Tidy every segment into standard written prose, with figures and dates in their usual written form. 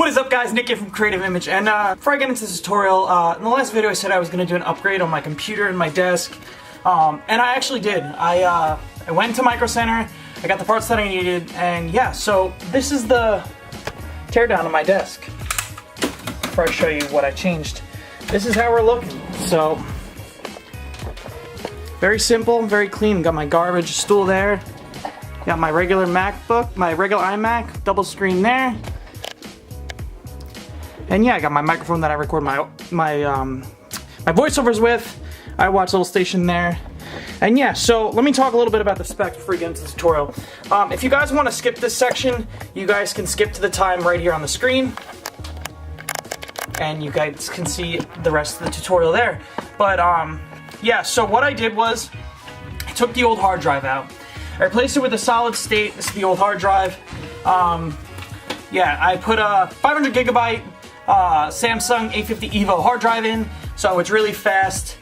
What is up, guys? Nick here from Creative Image, and before I get into this tutorial, in the last video I said I was going to do an upgrade on my computer and my desk, and I actually did. I went to Micro Center, I got the parts that I needed, and yeah, so this is the teardown of my desk. Before I show you what I changed, this is how we're looking. So, very simple, very clean. Got my garbage stool there, got my regular MacBook, my regular iMac, double screen there. And yeah, I got my microphone that I record my voiceovers with. I watch Little Station there. And yeah, so let me talk a little bit about the specs before we get into the tutorial. If you guys want to skip this section, you guys can skip to the time right here on the screen. And you guys can see the rest of the tutorial there. But yeah, so what I did was, I took the old hard drive out. I replaced it with a solid state. This is the old hard drive. Yeah, I put a 500 gigabyte Samsung A50 EVO hard drive in, so it's really fast,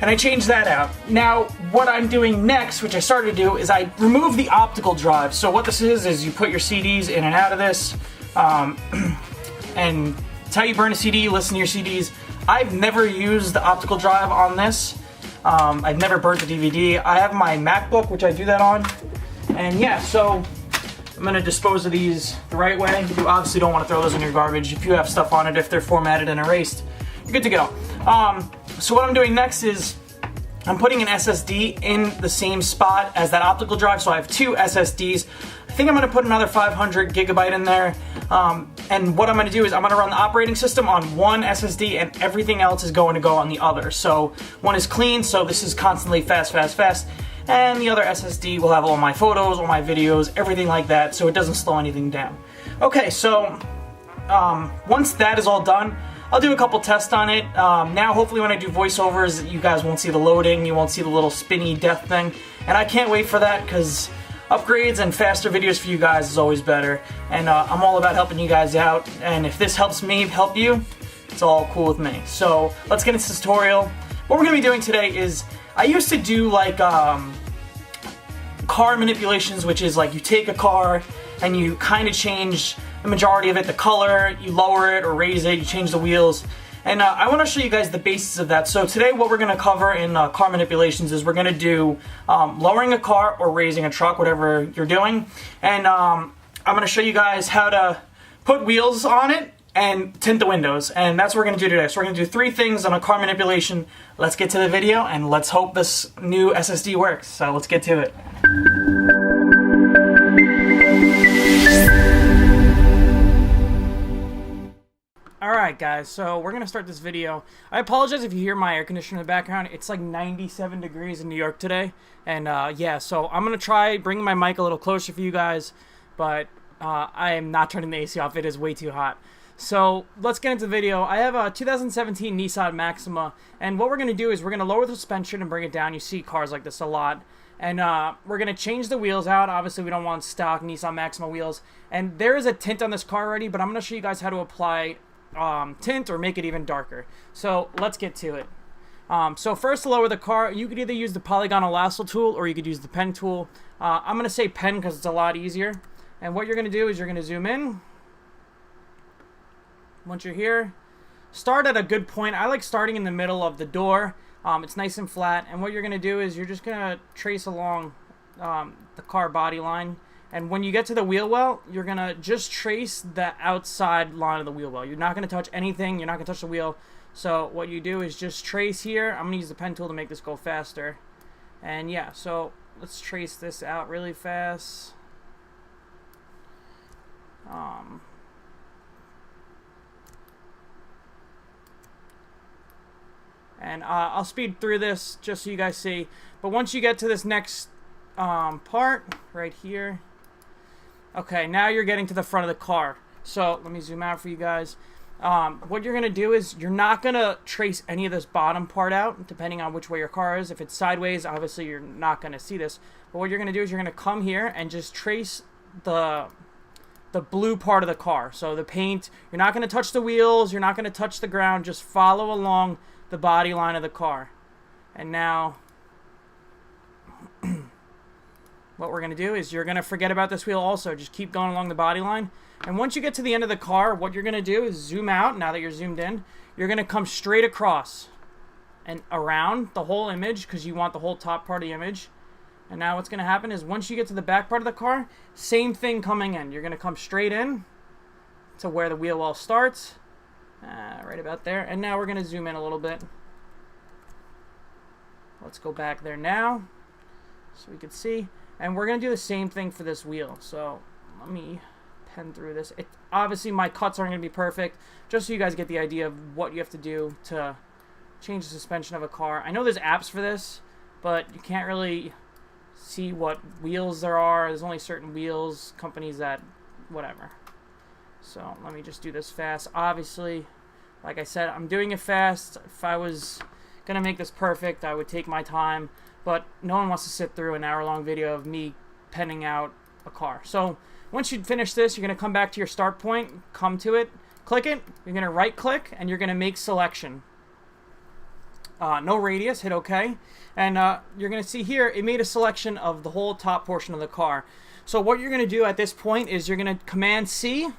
and I changed that out. Now, what I'm doing next, which I started to do, is I remove the optical drive. So what this is you put your CDs in and out of this, and it's how you burn a CD, listen to your CDs. I've never used the optical drive on this. I've never burnt a DVD. I have my MacBook, which I do that on, and yeah, so I'm going to dispose of these the right way. You obviously don't want to throw those in your garbage. If you have stuff on it, if they're formatted and erased, you're good to go. So what I'm doing next is I'm putting an SSD in the same spot as that optical drive. So I have two SSDs. I think I'm going to put another 500 gigabyte in there. And what I'm going to do is I'm going to run the operating system on one SSD and everything else is going to go on the other. So one is clean, so this is constantly fast. And the other SSD will have all my photos, all my videos, everything like that, so it doesn't slow anything down. Okay, so once that is all done, I'll do a couple tests on it. Now, hopefully when I do voiceovers, you guys won't see the loading, you won't see the little spinny death thing, and I can't wait for that, because upgrades and faster videos for you guys is always better, and I'm all about helping you guys out, and if this helps me help you, it's all cool with me. So, let's get into this tutorial. What we're going to be doing today is, I used to do like car manipulations, which is like you take a car and you kind of change the majority of it, the color, you lower it or raise it, you change the wheels, and I want to show you guys the basics of that. So today what we're going to cover in car manipulations is we're going to do lowering a car or raising a truck, whatever you're doing, and I'm going to show you guys how to put wheels on it and tint the windows, and that's what we're going to do today. So we're going to do 3 things on a car manipulation. Let's get to the video, and let's hope this new SSD works. So let's get to it. Alright guys, so we're going to start this video. I apologize if you hear my air conditioner in the background. It's like 97 degrees in New York today, and yeah, so I'm going to try bringing my mic a little closer for you guys, but I am not turning the AC off. It is way too hot. So let's get into the video. I have a 2017 Nissan Maxima, and what we're going to do is we're going to lower the suspension and bring it down. You see cars like this a lot. And we're going to change the wheels out. Obviously, we don't want stock Nissan Maxima wheels. And there is a tint on this car already, but I'm going to show you guys how to apply tint or make it even darker. So let's get to it. So first, to lower the car, you could either use the polygonal lasso tool or you could use the pen tool. I'm going to say pen because it's a lot easier. And what you're going to do is you're going to zoom in. Once you're here, start at a good point. I like starting in the middle of the door. It's nice and flat, and what you're going to do is you're just going to trace along the car body line, and when you get to the wheel well, you're going to just trace the outside line of the wheel well. You're not going to touch anything. You're not going to touch the wheel. So what you do is just trace here. I'm going to use the pen tool to make this go faster. And yeah, so let's trace this out really fast. And I'll speed through this just so you guys see. But once you get to this next part, right here. Okay, now you're getting to the front of the car. So let me zoom out for you guys. What you're going to do is you're not going to trace any of this bottom part out, depending on which way your car is. If it's sideways, obviously you're not going to see this. But what you're going to do is you're going to come here and just trace the blue part of the car. So the paint, you're not going to touch the wheels, you're not going to touch the ground, just follow along the body line of the car. And now what we're going to do is you're going to forget about this wheel also. Just keep going along the body line. And once you get to the end of the car, what you're going to do is zoom out. Now that you're zoomed in, you're going to come straight across and around the whole image because you want the whole top part of the image. And now what's going to happen is once you get to the back part of the car, same thing coming in. You're going to come straight in to where the wheel well starts. Right about there. And now we're going to zoom in a little bit. Let's go back there now so we can see. And we're going to do the same thing for this wheel. So let me pen through this. Obviously, my cuts aren't going to be perfect, just so you guys get the idea of what you have to do to change the suspension of a car. I know there's apps for this, but you can't really see what wheels there are. There's only certain wheels, companies that, whatever. So let me just do this fast. Obviously, like I said, I'm doing it fast. If I was going to make this perfect, I would take my time, but no one wants to sit through an hour-long video of me penning out a car. So once you finish this, you're going to come back to your start point, come to it, click it, you're going to right-click, and you're going to make selection. No radius, hit OK. And you're going to see here, it made a selection of the whole top portion of the car. So what you're going to do at this point is you're going to Command-C,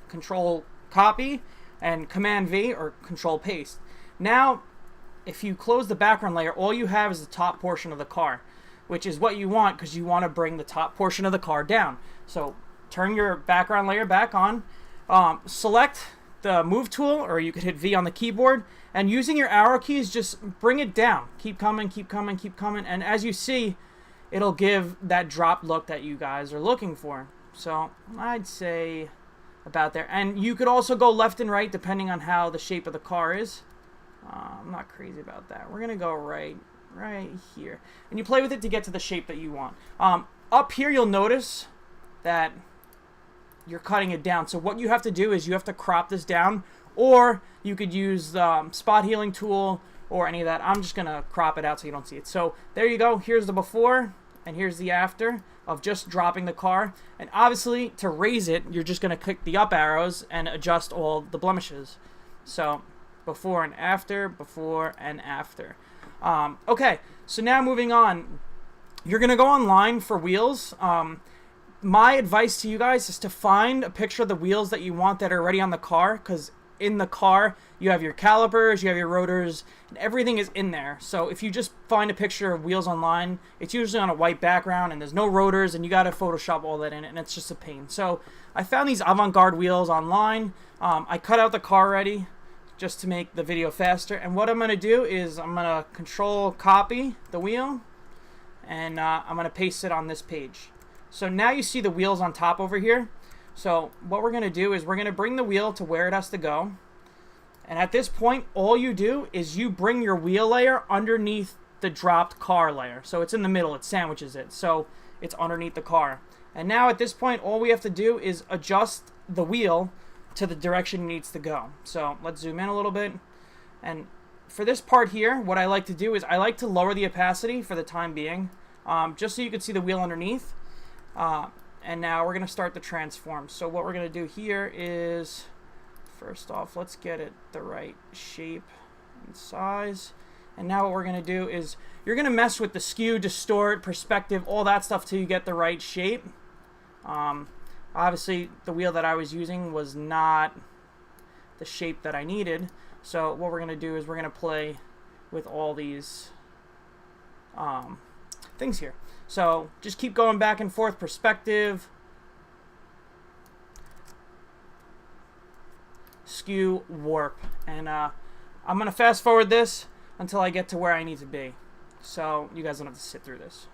Control-Copy, and Command-V, or Control-Paste. Now, if you close the background layer, all you have is the top portion of the car, which is what you want because you want to bring the top portion of the car down. So turn your background layer back on, select the move tool, or you could hit V on the keyboard, and using your arrow keys, just bring it down. Keep coming, keep coming, keep coming, and as you see, it'll give that drop look that you guys are looking for. So I'd say about there. And you could also go left and right depending on how the shape of the car is. I'm not crazy about that. We're gonna go right here, and you play with it to get to the shape that you want. Up here, you'll notice that you're cutting it down. So what you have to do is you have to crop this down, or you could use the spot healing tool or any of that. I'm just gonna crop it out so you don't see it. So there you go. Here's the before and here's the after of just dropping the car. And obviously, to raise it, you're just gonna click the up arrows and adjust all the blemishes. So before and after, before and after. Okay, so now moving on. You're going to go online for wheels. My advice to you guys is to find a picture of the wheels that you want that are already on the car, because in the car, you have your calipers, you have your rotors, and everything is in there. So if you just find a picture of wheels online, it's usually on a white background, and there's no rotors, and you got to Photoshop all that in it, and it's just a pain. So I found these avant-garde wheels online. I cut out the car already, just to make the video faster. And what I'm going to do is I'm going to Control-Copy the wheel, and I'm going to paste it on this page. So now you see the wheels on top over here. So what we're going to do is we're going to bring the wheel to where it has to go. And at this point, all you do is you bring your wheel layer underneath the dropped car layer. So it's in the middle, it sandwiches it. So it's underneath the car. And now at this point, all we have to do is adjust the wheel to the direction it needs to go. So let's zoom in a little bit. And for this part here, what I like to do is I like to lower the opacity for the time being, just so you can see the wheel underneath. And now we're going to start the transform. So what we're going to do here is, first off, let's get it the right shape and size. And now what we're going to do is you're going to mess with the skew, distort, perspective, all that stuff till you get the right shape. Obviously, the wheel that I was using was not the shape that I needed. So what we're going to do is we're going to play with all these things here. So just keep going back and forth, perspective, skew, warp. And I'm going to fast forward this until I get to where I need to be. So you guys don't have to sit through this.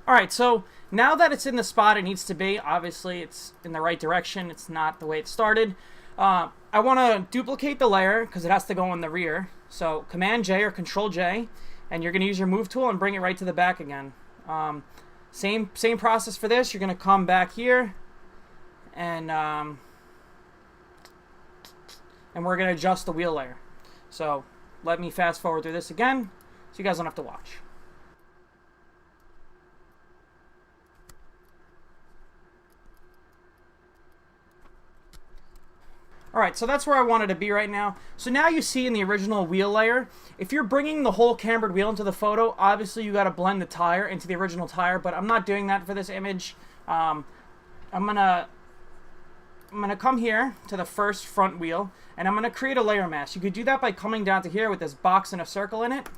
Alright, so now that it's in the spot it needs to be, obviously it's in the right direction, it's not the way it started. I want to duplicate the layer because it has to go in the rear. So Command-J or Control-J, and you're going to use your move tool and bring it right to the back again. Same process for this. You're going to come back here, and we're going to adjust the wheel layer. So let me fast forward through this again so you guys don't have to watch. Alright, so that's where I wanted to be right now. So now you see in the original wheel layer, if you're bringing the whole cambered wheel into the photo, obviously you got to blend the tire into the original tire, but I'm not doing that for this image. I'm gonna come here to the first front wheel, and I'm gonna create a layer mask. You could do that by coming down to here with this box and a circle in it,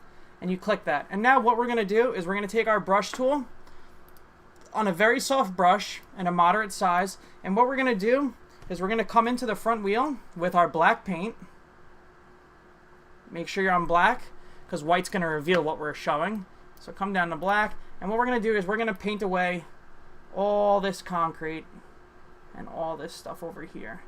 and you click that. And now what we're gonna do is we're gonna take our brush tool on a very soft brush and a moderate size, and what we're gonna do is we're going to come into the front wheel with our black paint. Make sure you're on black, because white's going to reveal what we're showing. So come down to black, and what we're going to do is we're going to paint away all this concrete and all this stuff over here.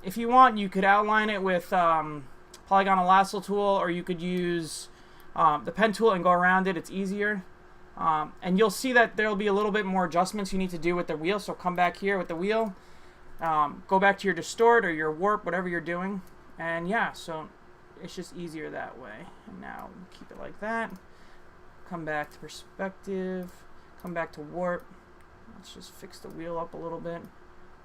If you want, you could outline it with polygonal lasso tool, or you could use the pen tool and go around it. It's easier. And you'll see that there'll be a little bit more adjustments you need to do with the wheel, so come back here with the wheel. Go back to your distort or your warp, whatever you're doing, and yeah, so it's just easier that way. And now keep it like that. Come back to perspective, come back to warp. Let's just fix the wheel up a little bit.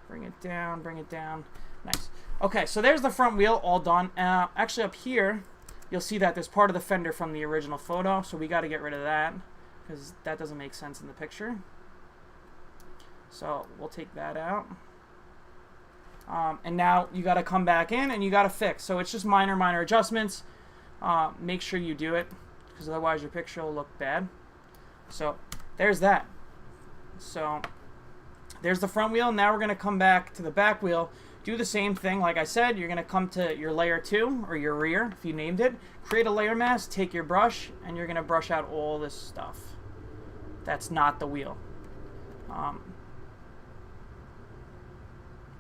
Bring it down, bring it down. Nice. Okay, so there's the front wheel all done. Actually up here, you'll see that there's part of the fender from the original photo, so we got to get rid of that because that doesn't make sense in the picture. So we'll take that out. And now you got to come back in and you got to fix. So it's just minor adjustments. Make sure you do it, because otherwise your picture will look bad. So there's that. So there's the front wheel. Now we're going to come back to the back wheel. Do the same thing. Like I said, you're going to come to your layer 2 or your rear, if you named it. Create a layer mask, take your brush, and you're going to brush out all this stuff. That's not the wheel.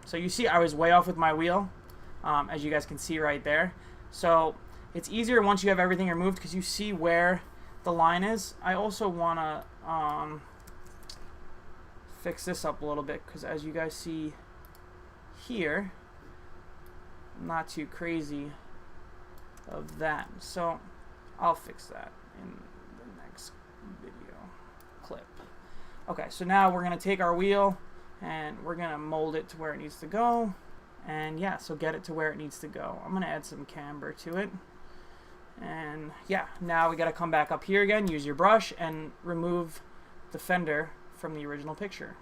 So you see I was way off with my wheel, as you guys can see right there. So it's easier once you have everything removed, because you see where the line is. I also want to fix this up a little bit, because as you guys see here, I'm not too crazy of that. So I'll fix that in the next video clip. Okay, so now we're going to take our wheel and we're going to mold it to where it needs to go. And yeah, so get it to where it needs to go. I'm going to add some camber to it. And yeah, now we got to come back up here again, use your brush, and remove the fender from the original picture.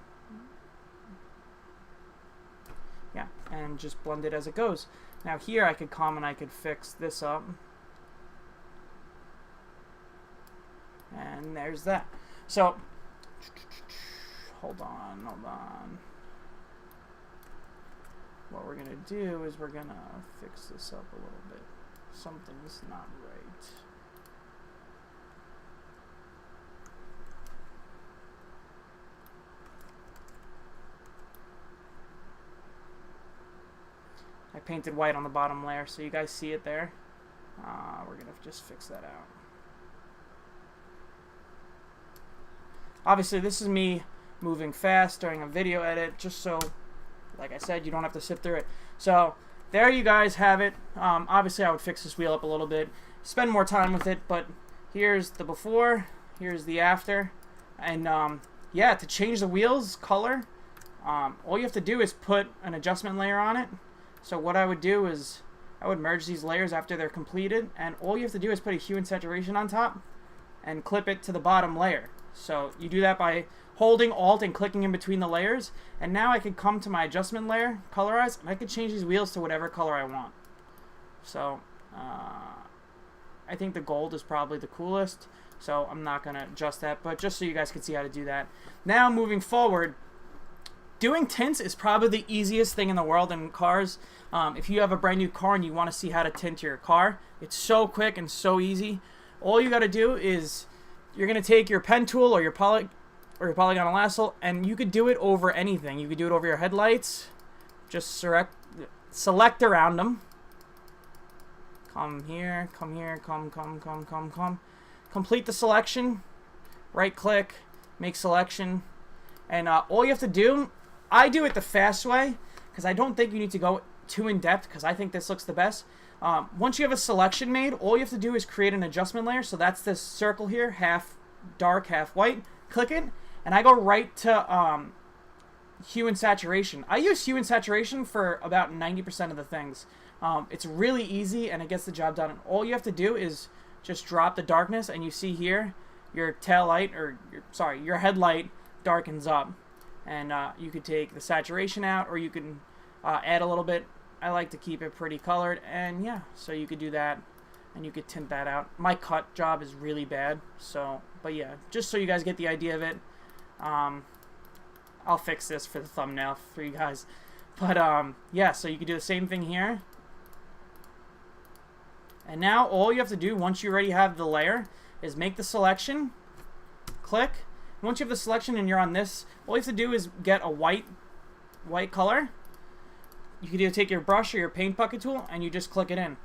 Yeah, and just blend it as it goes. Now here I could come and I could fix this up. And there's that. So hold on. What we're going to do is we're going to fix this up a little bit. Something's not right. I painted white on the bottom layer, so you guys see it there. We're going to just fix that out. Obviously, this is me moving fast during a video edit, just so, like I said, you don't have to sit through it. So there you guys have it. Obviously, I would fix this wheel up a little bit, spend more time with it, but here's the before, here's the after. And yeah, to change the wheel's color, all you have to do is put an adjustment layer on it. So what I would do is I would merge these layers after they're completed, and all you have to do is put a hue and saturation on top and clip it to the bottom layer. So you do that by holding Alt and clicking in between the layers, and now I could come to my adjustment layer, colorize, and I could change these wheels to whatever color I want. So I think the gold is probably the coolest, so I'm not going to adjust that, but just so you guys can see how to do that. Now moving forward, doing tints is probably the easiest thing in the world in cars. If you have a brand new car and you want to see how to tint your car, it's so quick and so easy. All you got to do is you're going to take your pen tool or your polygonal lasso, and you could do it over anything. You could do it over your headlights. Just select around them. Come here, come. Complete the selection. Right click, make selection. And all you have to do, I do it the fast way, because I don't think you need to go too in depth, because I think this looks the best. Once you have a selection made, all you have to do is create an adjustment layer. So that's this circle here, half dark, half white. Click it, and I go right to hue and saturation. I use hue and saturation for about 90% of the things. It's really easy and it gets the job done. And all you have to do is just drop the darkness, and you see here your tail light, or your headlight darkens up. And you could take the saturation out, or you can add a little bit. I like to keep it pretty colored, and yeah, so you could do that, and you could tint that out. My cut job is really bad, so, but yeah, just so you guys get the idea of it. I'll fix this for the thumbnail for you guys. But yeah, so you can do the same thing here. And now all you have to do, once you already have the layer, is make the selection, click. Once you have the selection and you're on this, all you have to do is get a white color. You can either take your brush or your paint bucket tool and you just click it in,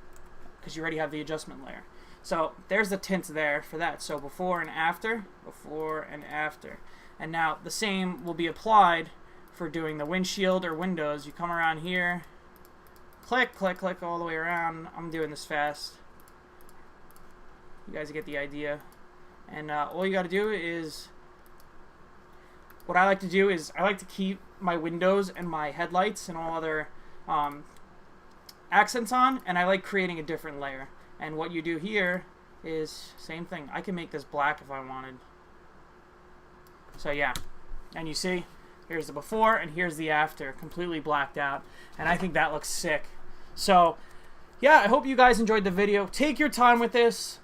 because you already have the adjustment layer. So there's the tints there for that. So before and after, before and after. And now the same will be applied for doing the windshield or windows. You come around here, click, click, click all the way around. I'm doing this fast. You guys get the idea. And all you got to do is, what I like to do is, I like to keep my windows and my headlights and all other accents on, and I like creating a different layer. And what you do here is same thing. I can make this black if I wanted. So yeah, and you see, here's the before and here's the after, completely blacked out, and I think that looks sick. So yeah, I hope you guys enjoyed the video. Take your time with this.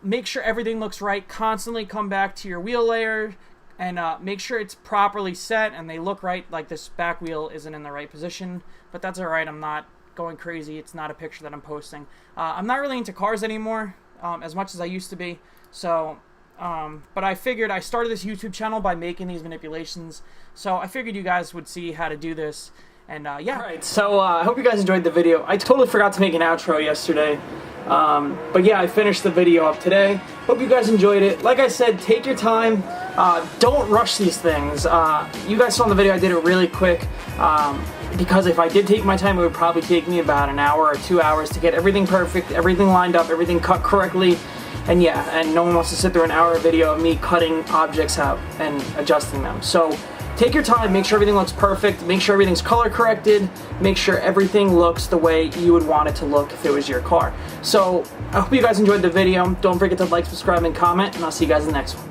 Make sure everything looks right. Constantly come back to your wheel layer and make sure it's properly set and they look right. Like this back wheel isn't in the right position, but that's alright. I'm not going crazy. It's not a picture that I'm posting. I'm not really into cars anymore as much as I used to be. So but I figured, I started this YouTube channel by making these manipulations, so I figured you guys would see how to do this. And yeah. Alright, so I hope you guys enjoyed the video. I totally forgot to make an outro yesterday. But yeah, I finished the video up today. Hope you guys enjoyed it. Like I said, take your time. Don't rush these things. You guys saw in the video I did it really quick. Because if I did take my time, it would probably take me about an hour or 2 hours to get everything perfect, everything lined up, everything cut correctly. And yeah, and no one wants to sit through an hour video of me cutting objects out and adjusting them. So take your time, make sure everything looks perfect, make sure everything's color corrected, make sure everything looks the way you would want it to look if it was your car. So I hope you guys enjoyed the video. Don't forget to like, subscribe, and comment, and I'll see you guys in the next one.